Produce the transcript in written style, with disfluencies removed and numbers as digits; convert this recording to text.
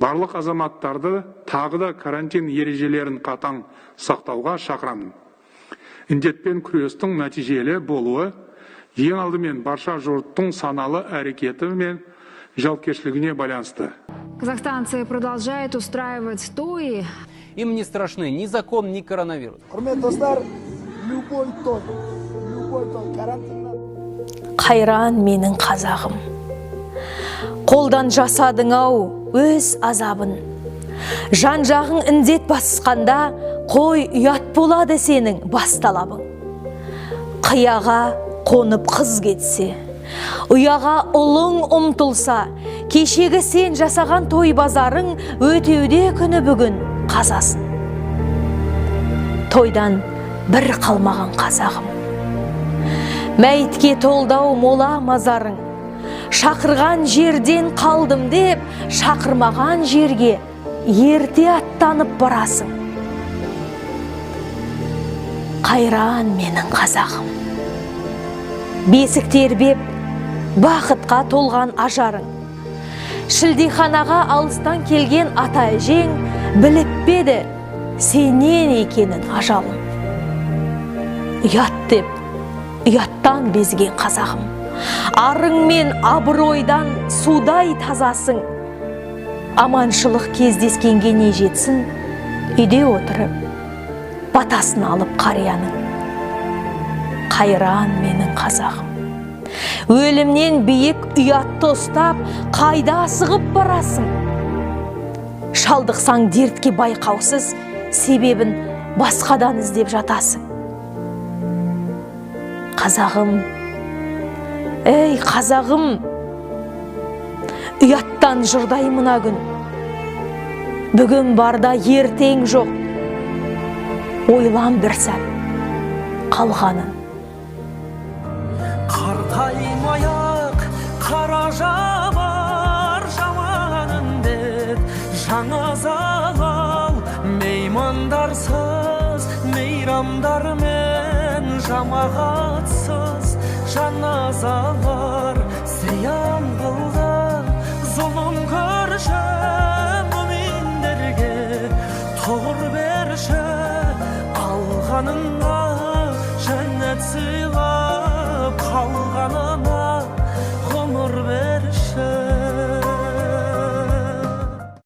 Барлық азаматтарды тағы да карантин ережелерін қатаң сақтауға шақырамын. Індетпен күрестің нәтижелі болуы ең алдымен барша жұрттың саналы әрекеті мен жауапкершілігіне байланысты. Казахстанцы продолжают устраивать тои. Им не страшны ни закон, ни коронавирус. Любой той карантиннен. Қайран менің қазағым. Қолдан жасадың ау өз азабын. Жан жағың індет басқанда, қой ұят болады сенің бас талабың. Қияға қонып қыз кетсе, ұяға ұлың ұмтылса, кешегі сен жасаған той базарың өтеуде күні бүгін қазасын. Тойдан бір қалмаған қазағым. Мәйтке толдау мола мазарың. Шақырған жерден қалдым деп, шақырмаған жерге ерте аттанып барасың. Қайран менің қазағым. Бесік тербеп, бақытқа толған ажарың. Шілдеханаға алыстан келген ата әжең біліп беді сенен екенін ажалым. Ұят деп, ұяттан безген қазағым. Арың мен абыройдан судай тазасың. Аманшылық кездескенге не жетсін, үйде отырып, батасын алып қарияның. Қайран менің қазағым. Өлімнен биік ұятты ұстап, қайда асығып барасың? Шалдықсаң дертке байқаусыз, себебін басқадан іздеп жатасың. Қазағым, ей қазағым, ұяттан жұрдай мына күн. Бүгін барда ертең жоқ, ойлан бір сәт қалғанын. Қартаймаяқ қара жабар жаман індет, жаңа залал меймандарсыз, мейрамдармен жамағатсыз жаназалар зиян қылды, зұлым көрші мүминдерге тұғыр берші, алғаныңа жәннет сыйлы.